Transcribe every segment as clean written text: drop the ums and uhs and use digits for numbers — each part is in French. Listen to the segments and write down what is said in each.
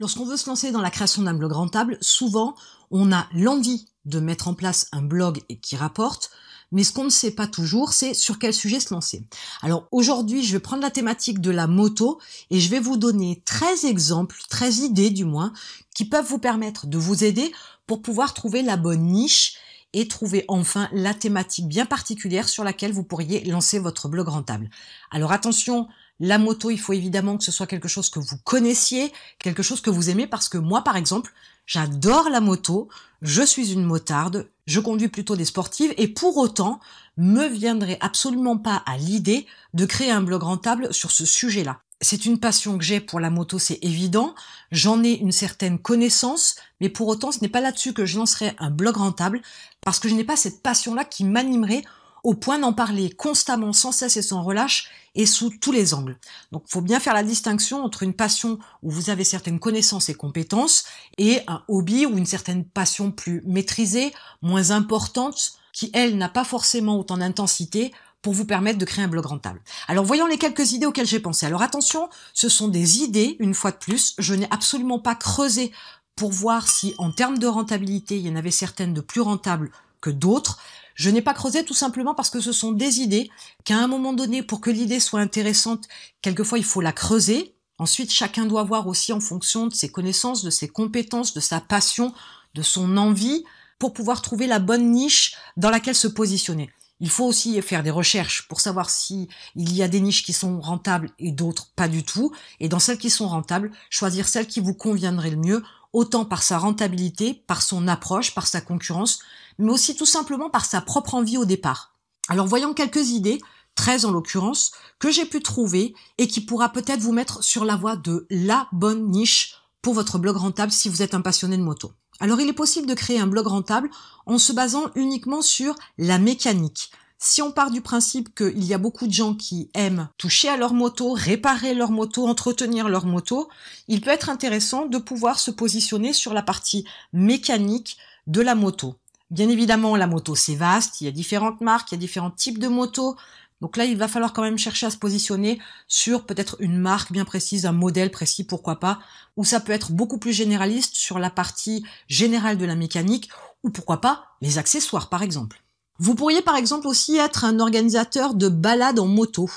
Lorsqu'on veut se lancer dans la création d'un blog rentable, souvent, on a l'envie de mettre en place un blog et qui rapporte, mais ce qu'on ne sait pas toujours, c'est sur quel sujet se lancer. Alors aujourd'hui, je vais prendre la thématique de la moto et je vais vous donner 13 exemples, 13 idées du moins, qui peuvent vous permettre de vous aider pour pouvoir trouver la bonne niche et trouver enfin la thématique bien particulière sur laquelle vous pourriez lancer votre blog rentable. Alors attention, la moto, il faut évidemment que ce soit quelque chose que vous connaissiez, quelque chose que vous aimez, parce que moi, par exemple, j'adore la moto, je suis une motarde, je conduis plutôt des sportives, et pour autant, me viendrait absolument pas à l'idée de créer un blog rentable sur ce sujet-là. C'est une passion que j'ai pour la moto, c'est évident, j'en ai une certaine connaissance, mais pour autant, ce n'est pas là-dessus que je lancerai un blog rentable, parce que je n'ai pas cette passion-là qui m'animerait au point d'en parler constamment, sans cesse et sans relâche, et sous tous les angles. Donc, il faut bien faire la distinction entre une passion où vous avez certaines connaissances et compétences, et un hobby ou une certaine passion plus maîtrisée, moins importante, qui, elle, n'a pas forcément autant d'intensité pour vous permettre de créer un blog rentable. Alors, voyons les quelques idées auxquelles j'ai pensé. Alors, attention, ce sont des idées, une fois de plus, je n'ai absolument pas creusé pour voir si, en termes de rentabilité, il y en avait certaines de plus rentables que d'autres. Je n'ai pas creusé tout simplement parce que ce sont des idées qu'à un moment donné, pour que l'idée soit intéressante, quelquefois il faut la creuser. Ensuite, chacun doit voir aussi en fonction de ses connaissances, de ses compétences, de sa passion, de son envie, pour pouvoir trouver la bonne niche dans laquelle se positionner. Il faut aussi faire des recherches pour savoir si il y a des niches qui sont rentables et d'autres pas du tout. Et dans celles qui sont rentables, choisir celle qui vous conviendrait le mieux, autant par sa rentabilité, par son approche, par sa concurrence, mais aussi tout simplement par sa propre envie au départ. Alors voyons quelques idées, 13 en l'occurrence, que j'ai pu trouver et qui pourra peut-être vous mettre sur la voie de la bonne niche pour votre blog rentable si vous êtes un passionné de moto. Alors il est possible de créer un blog rentable en se basant uniquement sur la mécanique. Si on part du principe qu'il y a beaucoup de gens qui aiment toucher à leur moto, réparer leur moto, entretenir leur moto, il peut être intéressant de pouvoir se positionner sur la partie mécanique de la moto. Bien évidemment, la moto c'est vaste, il y a différentes marques, il y a différents types de motos. Donc là, il va falloir quand même chercher à se positionner sur peut-être une marque bien précise, un modèle précis, pourquoi pas, ou ça peut être beaucoup plus généraliste sur la partie générale de la mécanique, ou pourquoi pas les accessoires par exemple. Vous pourriez par exemple aussi être un organisateur de balades en moto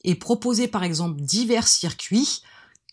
et proposer par exemple divers circuits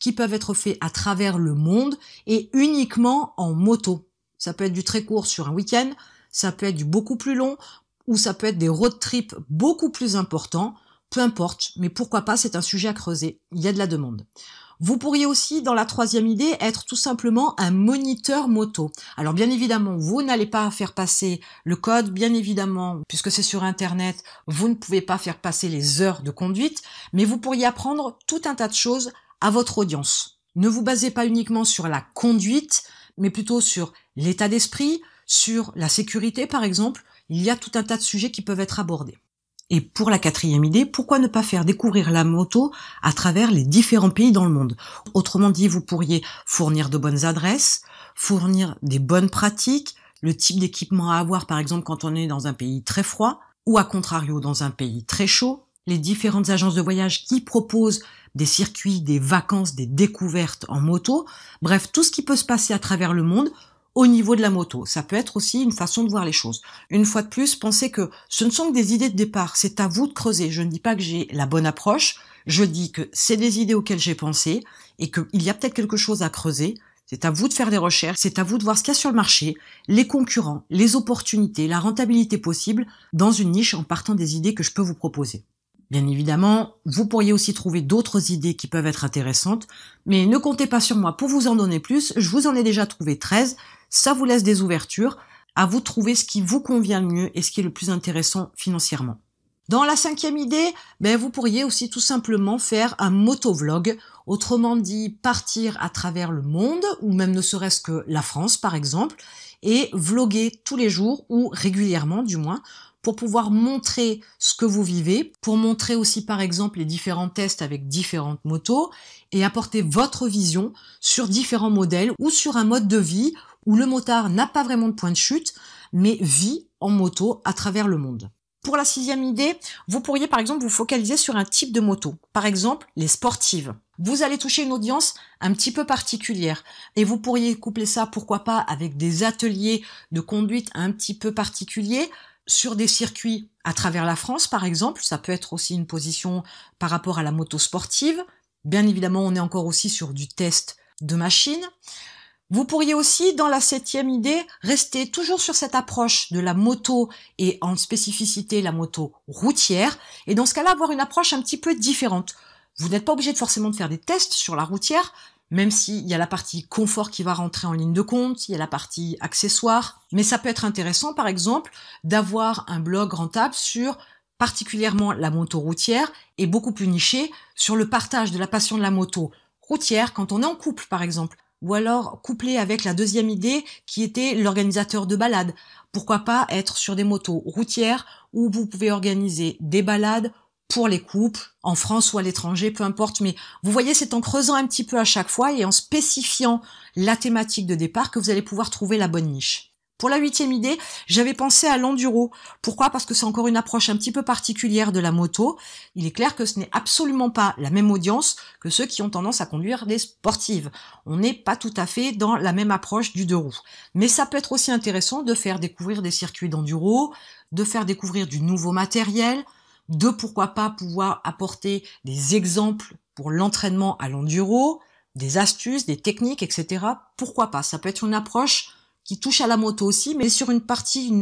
qui peuvent être faits à travers le monde et uniquement en moto. Ça peut être du très court sur un week-end, ça peut être du beaucoup plus long, ou ça peut être des road trips beaucoup plus importants, peu importe, mais pourquoi pas, c'est un sujet à creuser, il y a de la demande. Vous pourriez aussi, dans la troisième idée, être tout simplement un moniteur moto. Alors bien évidemment, vous n'allez pas faire passer le code, bien évidemment, puisque c'est sur Internet, vous ne pouvez pas faire passer les heures de conduite, mais vous pourriez apprendre tout un tas de choses à votre audience. Ne vous basez pas uniquement sur la conduite, mais plutôt sur l'état d'esprit, sur la sécurité par exemple. Il y a tout un tas de sujets qui peuvent être abordés. Et pour la quatrième idée, pourquoi ne pas faire découvrir la moto à travers les différents pays dans le monde? Autrement dit, vous pourriez fournir de bonnes adresses, fournir des bonnes pratiques, le type d'équipement à avoir par exemple quand on est dans un pays très froid, ou à contrario dans un pays très chaud, les différentes agences de voyage qui proposent des circuits, des vacances, des découvertes en moto, bref, tout ce qui peut se passer à travers le monde, au niveau de la moto. Ça peut être aussi une façon de voir les choses. Une fois de plus, pensez que ce ne sont que des idées de départ. C'est à vous de creuser. Je ne dis pas que j'ai la bonne approche. Je dis que c'est des idées auxquelles j'ai pensé et qu'il y a peut-être quelque chose à creuser. C'est à vous de faire des recherches. C'est à vous de voir ce qu'il y a sur le marché, les concurrents, les opportunités, la rentabilité possible dans une niche en partant des idées que je peux vous proposer. Bien évidemment, vous pourriez aussi trouver d'autres idées qui peuvent être intéressantes, mais ne comptez pas sur moi pour vous en donner plus. Je vous en ai déjà trouvé 13. Ça vous laisse des ouvertures, à vous de trouver ce qui vous convient le mieux et ce qui est le plus intéressant financièrement. Dans la cinquième idée, vous pourriez aussi tout simplement faire un motovlog, autrement dit partir à travers le monde, ou même ne serait-ce que la France par exemple, et vloguer tous les jours, ou régulièrement du moins, pour pouvoir montrer ce que vous vivez, pour montrer aussi par exemple les différents tests avec différentes motos, et apporter votre vision sur différents modèles, ou sur un mode de vie, où le motard n'a pas vraiment de point de chute, mais vit en moto à travers le monde. Pour la sixième idée, vous pourriez par exemple vous focaliser sur un type de moto. Par exemple, les sportives. Vous allez toucher une audience un petit peu particulière et vous pourriez coupler ça, pourquoi pas, avec des ateliers de conduite un petit peu particuliers sur des circuits à travers la France, par exemple. Ça peut être aussi une position par rapport à la moto sportive. Bien évidemment, on est encore aussi sur du test de machine. Vous pourriez aussi, dans la septième idée, rester toujours sur cette approche de la moto et en spécificité la moto routière. Et dans ce cas-là, avoir une approche un petit peu différente. Vous n'êtes pas obligé forcément de faire des tests sur la routière, même s'il y a la partie confort qui va rentrer en ligne de compte, il y a la partie accessoires. Mais ça peut être intéressant, par exemple, d'avoir un blog rentable sur particulièrement la moto routière et beaucoup plus niché sur le partage de la passion de la moto routière quand on est en couple, par exemple. Ou alors couplé avec la deuxième idée qui était l'organisateur de balades. Pourquoi pas être sur des motos routières où vous pouvez organiser des balades pour les couples, en France ou à l'étranger, peu importe. Mais vous voyez, c'est en creusant un petit peu à chaque fois et en spécifiant la thématique de départ que vous allez pouvoir trouver la bonne niche. Pour la huitième idée, j'avais pensé à l'enduro. Pourquoi? Parce que c'est encore une approche un petit peu particulière de la moto. Il est clair que ce n'est absolument pas la même audience que ceux qui ont tendance à conduire des sportives. On n'est pas tout à fait dans la même approche du deux roues. Mais ça peut être aussi intéressant de faire découvrir des circuits d'enduro, de faire découvrir du nouveau matériel, de pourquoi pas pouvoir apporter des exemples pour l'entraînement à l'enduro, des astuces, des techniques, etc. Pourquoi pas? Ça peut être une approche qui touche à la moto aussi, mais sur une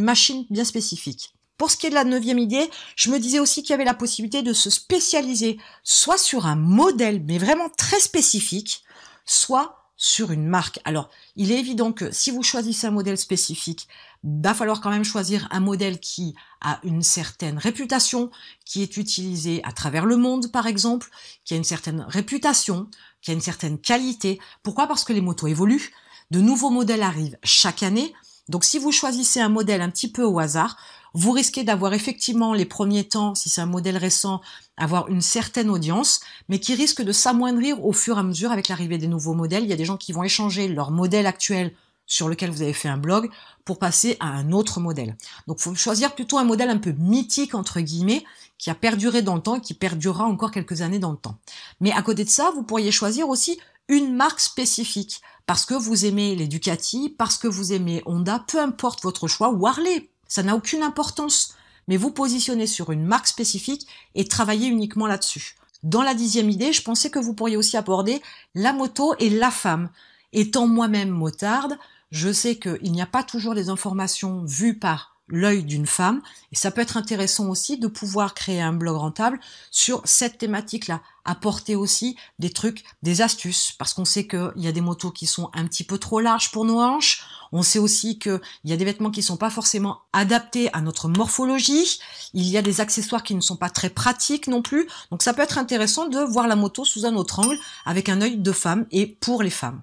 machine bien spécifique. Pour ce qui est de la neuvième idée, je me disais aussi qu'il y avait la possibilité de se spécialiser soit sur un modèle, mais vraiment très spécifique, soit sur une marque. Alors, il est évident que si vous choisissez un modèle spécifique, va falloir quand même choisir un modèle qui a une certaine réputation, qui est utilisé à travers le monde, par exemple, qui a une certaine réputation, qui a une certaine qualité. Pourquoi? Parce que les motos évoluent. De nouveaux modèles arrivent chaque année. Donc, si vous choisissez un modèle un petit peu au hasard, vous risquez d'avoir effectivement les premiers temps, si c'est un modèle récent, avoir une certaine audience, mais qui risque de s'amoindrir au fur et à mesure avec l'arrivée des nouveaux modèles. Il y a des gens qui vont échanger leur modèle actuel sur lequel vous avez fait un blog pour passer à un autre modèle. Donc, il faut choisir plutôt un modèle un peu mythique, entre guillemets, qui a perduré dans le temps et qui perdurera encore quelques années dans le temps. Mais à côté de ça, vous pourriez choisir aussi une marque spécifique, parce que vous aimez les Ducati, parce que vous aimez Honda, peu importe votre choix, ou Harley, ça n'a aucune importance. Mais vous positionnez sur une marque spécifique et travaillez uniquement là-dessus. Dans la dixième idée, je pensais que vous pourriez aussi aborder la moto et la femme. Étant moi-même motarde, je sais qu'il n'y a pas toujours les informations vues par l'œil d'une femme, et ça peut être intéressant aussi de pouvoir créer un blog rentable sur cette thématique-là, apporter aussi des trucs, des astuces, parce qu'on sait qu'il y a des motos qui sont un petit peu trop larges pour nos hanches, on sait aussi qu'il y a des vêtements qui sont pas forcément adaptés à notre morphologie, il y a des accessoires qui ne sont pas très pratiques non plus, donc ça peut être intéressant de voir la moto sous un autre angle, avec un œil de femme et pour les femmes.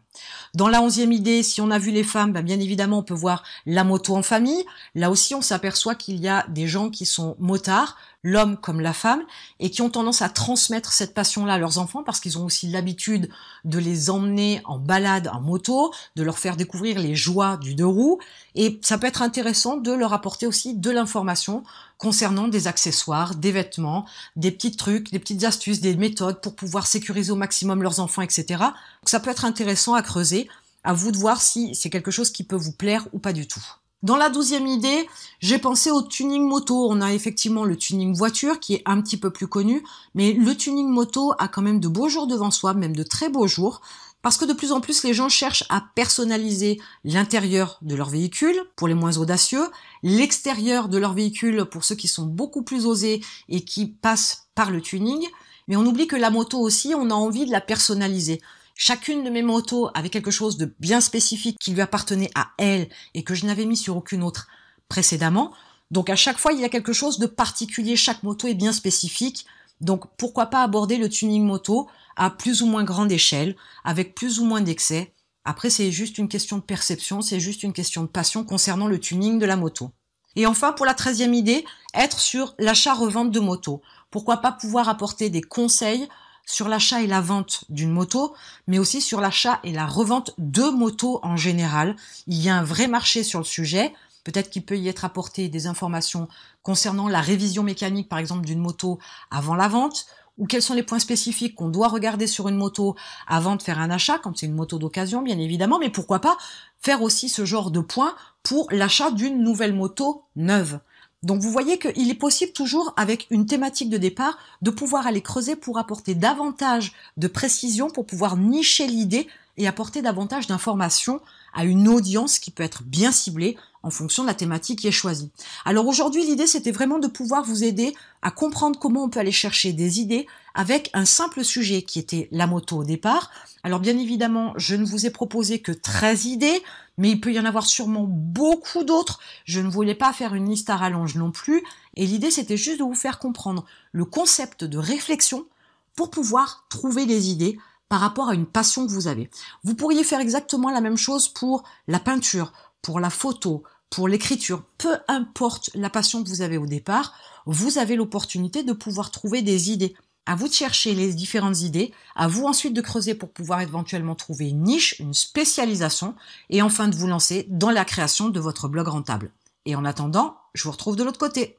Dans la onzième idée, si on a vu les femmes, bien évidemment, on peut voir la moto en famille. Là aussi, on s'aperçoit qu'il y a des gens qui sont motards, l'homme comme la femme, et qui ont tendance à transmettre cette passion-là à leurs enfants parce qu'ils ont aussi l'habitude de les emmener en balade en moto, de leur faire découvrir les joies du deux roues. Et ça peut être intéressant de leur apporter aussi de l'information concernant des accessoires, des vêtements, des petits trucs, des petites astuces, des méthodes pour pouvoir sécuriser au maximum leurs enfants, etc. Donc ça peut être intéressant à creuser. À vous de voir si c'est quelque chose qui peut vous plaire ou pas du tout. Dans la douzième idée, j'ai pensé au tuning moto. On a effectivement le tuning voiture qui est un petit peu plus connu, mais le tuning moto a quand même de beaux jours devant soi, même de très beaux jours, parce que de plus en plus les gens cherchent à personnaliser l'intérieur de leur véhicule pour les moins audacieux, l'extérieur de leur véhicule pour ceux qui sont beaucoup plus osés et qui passent par le tuning, mais on oublie que la moto aussi, on a envie de la personnaliser. Chacune de mes motos avait quelque chose de bien spécifique qui lui appartenait à elle et que je n'avais mis sur aucune autre précédemment. Donc à chaque fois, il y a quelque chose de particulier. Chaque moto est bien spécifique. Donc pourquoi pas aborder le tuning moto à plus ou moins grande échelle, avec plus ou moins d'excès. Après, c'est juste une question de perception, c'est juste une question de passion concernant le tuning de la moto. Et enfin, pour la 13e idée, être sur l'achat-revente de moto. Pourquoi pas pouvoir apporter des conseils sur l'achat et la vente d'une moto, mais aussi sur l'achat et la revente de motos en général. Il y a un vrai marché sur le sujet. Peut-être qu'il peut y être apporté des informations concernant la révision mécanique, par exemple, d'une moto avant la vente, ou quels sont les points spécifiques qu'on doit regarder sur une moto avant de faire un achat, quand c'est une moto d'occasion, bien évidemment, mais pourquoi pas faire aussi ce genre de points pour l'achat d'une nouvelle moto neuve. Donc vous voyez qu'il est possible toujours, avec une thématique de départ, de pouvoir aller creuser pour apporter davantage de précision, pour pouvoir nicher l'idée et apporter davantage d'informations à une audience qui peut être bien ciblée en fonction de la thématique qui est choisie. Alors aujourd'hui, l'idée, c'était vraiment de pouvoir vous aider à comprendre comment on peut aller chercher des idées avec un simple sujet qui était la moto au départ. Alors bien évidemment, je ne vous ai proposé que 13 idées, mais il peut y en avoir sûrement beaucoup d'autres. Je ne voulais pas faire une liste à rallonge non plus, et l'idée, c'était juste de vous faire comprendre le concept de réflexion pour pouvoir trouver des idées par rapport à une passion que vous avez. Vous pourriez faire exactement la même chose pour la peinture, pour la photo, pour l'écriture. Peu importe la passion que vous avez au départ, vous avez l'opportunité de pouvoir trouver des idées. À vous de chercher les différentes idées, à vous ensuite de creuser pour pouvoir éventuellement trouver une niche, une spécialisation, et enfin de vous lancer dans la création de votre blog rentable. Et en attendant, je vous retrouve de l'autre côté.